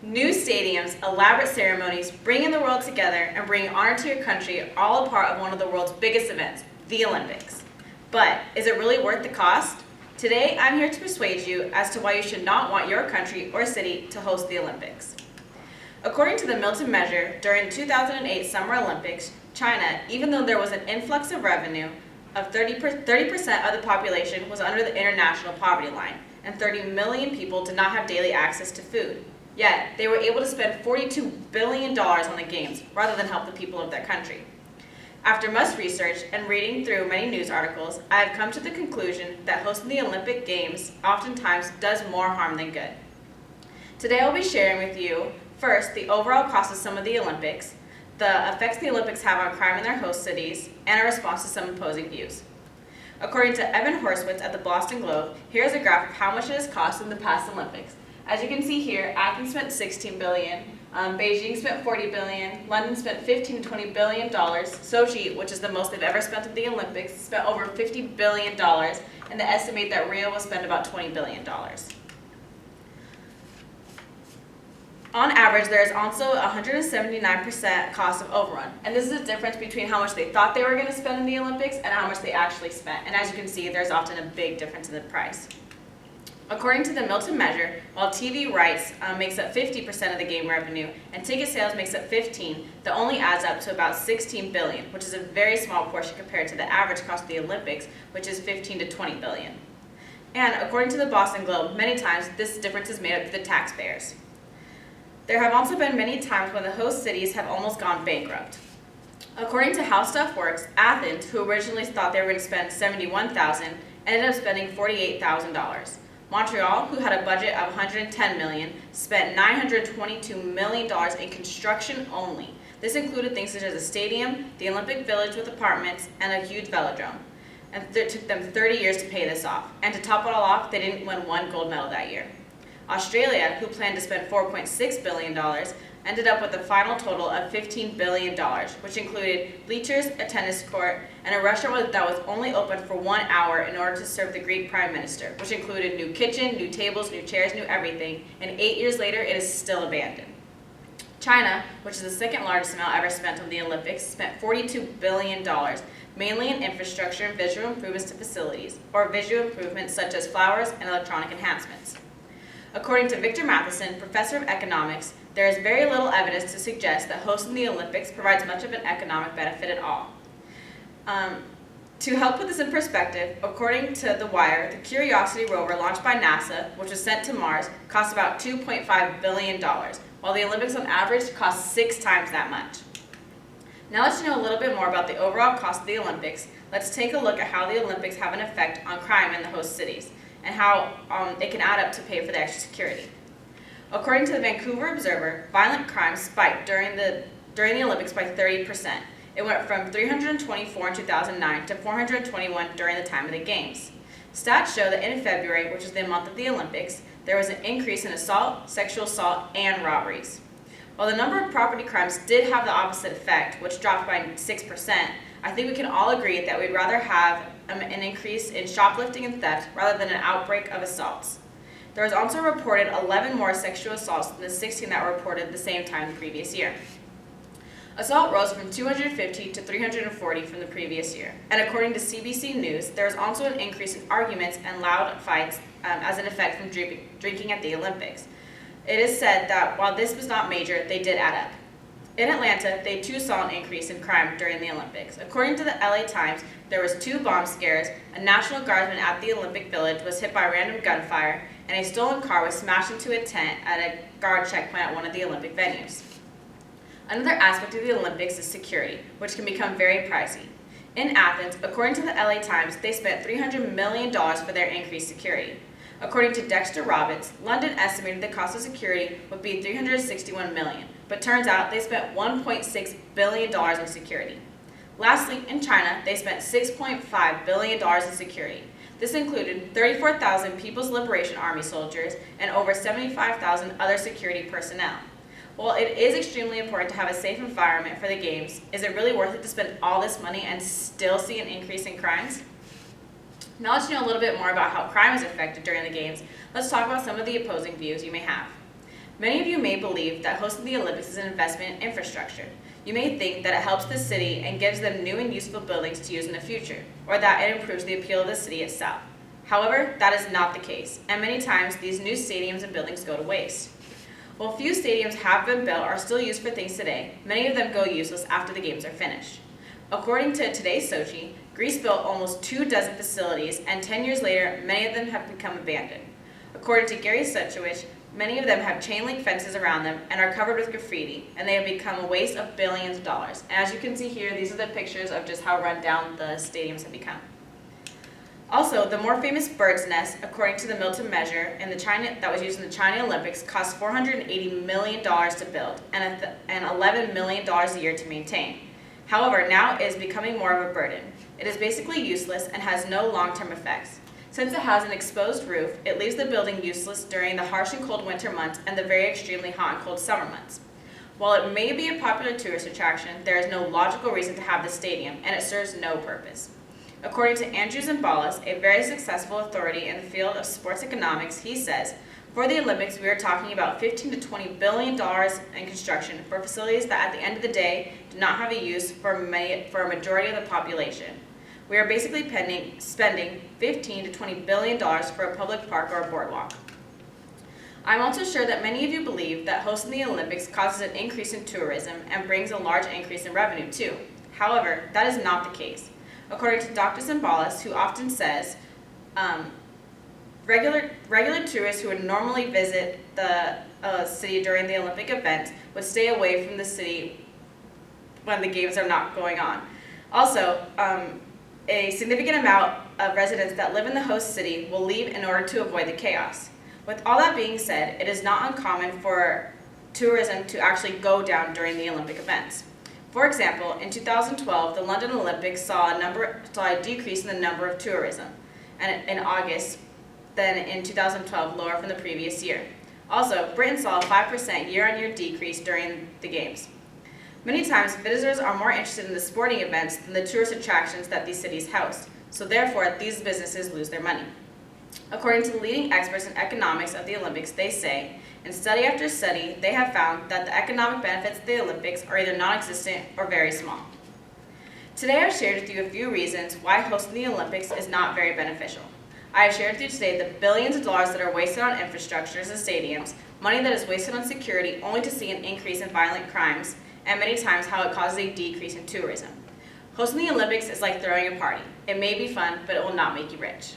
New stadiums, elaborate ceremonies, bringing the world together and bringing honor to your country are all a part of one of the world's biggest events, the Olympics. But is it really worth the cost? Today, I'm here to persuade you as to why you should not want your country or city to host the Olympics. According to the Milton Measure, during the 2008 Summer Olympics, China, even though there was an influx of revenue of 30% of the population was under the international poverty line, and 30 million people did not have daily access to food. Yet, they were able to spend $42 billion on the games rather than help the people of their country. After much research and reading through many news articles, I have come to the conclusion that hosting the Olympic Games oftentimes does more harm than good. Today I'll be sharing with you, first, the overall cost of some of the Olympics, the effects the Olympics have on crime in their host cities, and a response to some opposing views. According to Evan Horowitz at the Boston Globe, here's a graph of how much it has cost in the past Olympics. As you can see here, Athens spent $16 billion, Beijing spent $40 billion, London spent $15 to $20 billion, Sochi, which is the most they've ever spent at the Olympics, spent over $50 billion, and they estimate that Rio will spend about $20 billion. On average, there is also a 179% cost of overrun, and this is the difference between how much they thought they were going to spend in the Olympics and how much they actually spent. And as you can see, there's often a big difference in the price. According to the Milton Measure, while TV rights makes up 50% of the game revenue and ticket sales makes up 15%, that only adds up to about $16 billion, which is a very small portion compared to the average cost of the Olympics, which is $15 to $20 billion. And according to the Boston Globe, many times this difference is made up to the taxpayers. There have also been many times when the host cities have almost gone bankrupt. According to How Stuff Works, Athens, who originally thought they were going to spend $71,000, ended up spending $48,000. Montreal, who had a budget of $110 million, spent $922 million in construction only. This included things such as a stadium, the Olympic Village with apartments, and a huge velodrome. And it took them 30 years to pay this off. And to top it all off, they didn't win one gold medal that year. Australia, who planned to spend $4.6 billion, ended up with a final total of $15 billion, which included bleachers, a tennis court, and a restaurant that was only open for 1 hour in order to serve the Greek Prime Minister, which included new kitchen, new tables, new chairs, new everything, and 8 years later it is still abandoned. China, which is the second largest amount ever spent on the Olympics, spent $42 billion, mainly in infrastructure and visual improvements to facilities, or visual improvements such as flowers and electronic enhancements. According to Victor Matheson, professor of economics, there is very little evidence to suggest that hosting the Olympics provides much of an economic benefit at all. To help put this in perspective, according to The Wire, the Curiosity rover launched by NASA, which was sent to Mars, cost about $2.5 billion, while the Olympics on average cost 6 times that much. Now let's know a little bit more about the overall cost of the Olympics. Let's take a look at how the Olympics have an effect on crime in the host cities, and how it can add up to pay for the extra security. According to the Vancouver Observer, violent crime spiked during the Olympics by 30%. It went from 324 in 2009 to 421 during the time of the Games. Stats show that in February, which is the month of the Olympics, there was an increase in assault, sexual assault, and robberies. While the number of property crimes did have the opposite effect, which dropped by 6%, I think we can all agree that we'd rather have an increase in shoplifting and theft rather than an outbreak of assaults. There was also reported 11 more sexual assaults than the 16 that were reported at the same time the previous year. Assault rose from 250 to 340 from the previous year. And according to CBC News, there was also an increase in arguments and loud fights as an effect from drinking at the Olympics. It is said that while this was not major, they did add up. In Atlanta, they too saw an increase in crime during the Olympics. According to the LA Times, there was 2 bomb scares, a National Guardsman at the Olympic Village was hit by random gunfire, and a stolen car was smashed into a tent at a guard checkpoint at one of the Olympic venues. Another aspect of the Olympics is security, which can become very pricey. In Athens, according to the LA Times, they spent $300 million for their increased security. According to Dexter Roberts, London estimated the cost of security would be $361 million, but turns out they spent $1.6 billion in security. Lastly, in China, they spent $6.5 billion in security. This included 34,000 People's Liberation Army soldiers and over 75,000 other security personnel. While it is extremely important to have a safe environment for the Games, is it really worth it to spend all this money and still see an increase in crimes? Now let's know a little bit more about how crime is affected during the Games. Let's talk about some of the opposing views you may have. Many of you may believe that hosting the Olympics is an investment in infrastructure. You may think that it helps the city and gives them new and useful buildings to use in the future, or that it improves the appeal of the city itself. However, that is not the case, and many times these new stadiums and buildings go to waste. While few stadiums have been built or are still used for things today, many of them go useless after the games are finished. According to today's Sochi, Greece built almost 24 facilities, and 10 years later, many of them have become abandoned. According to Gary Suchowicz, many of them have chain link fences around them and are covered with graffiti, and they have become a waste of billions of dollars. And as you can see here, these are the pictures of just how run down the stadiums have become. Also, the more famous bird's nest, according to the Milton measure that was used in the China Olympics, cost $480 million to build and $11 million a year to maintain. However, now it is becoming more of a burden. It is basically useless and has no long-term effects. Since it has an exposed roof, it leaves the building useless during the harsh and cold winter months and the very extremely hot and cold summer months. While it may be a popular tourist attraction, there is no logical reason to have this stadium, and it serves no purpose. According to Andrew Zimbalist, a very successful authority in the field of sports economics, he says, for the Olympics, we are talking about $15 to $20 billion in construction for facilities that at the end of the day do not have a use for a majority of the population. We are basically spending $15 to $20 billion for a public park or a boardwalk. I'm also sure that many of you believe that hosting the Olympics causes an increase in tourism and brings a large increase in revenue too. However, that is not the case. According to Dr. Zimbalist, who often says, regular tourists who would normally visit the city during the Olympic event would stay away from the city when the games are not going on. Also, a significant amount of residents that live in the host city will leave in order to avoid the chaos. With all that being said, it is not uncommon for tourism to actually go down during the Olympic events. For example, in 2012, the London Olympics saw a decrease in the number of tourism, and in August, then in 2012, lower from the previous year. Also, Britain saw a 5% year-on-year decrease during the games. Many times, visitors are more interested in the sporting events than the tourist attractions that these cities host, so therefore, these businesses lose their money. According to the leading experts in economics of the Olympics, they say, in study after study, they have found that the economic benefits of the Olympics are either non-existent or very small. Today, I've shared with you a few reasons why hosting the Olympics is not very beneficial. I have shared with you today the billions of dollars that are wasted on infrastructures and stadiums, money that is wasted on security only to see an increase in violent crimes, and many times how it causes a decrease in tourism. Hosting the Olympics is like throwing a party. It may be fun, but it will not make you rich.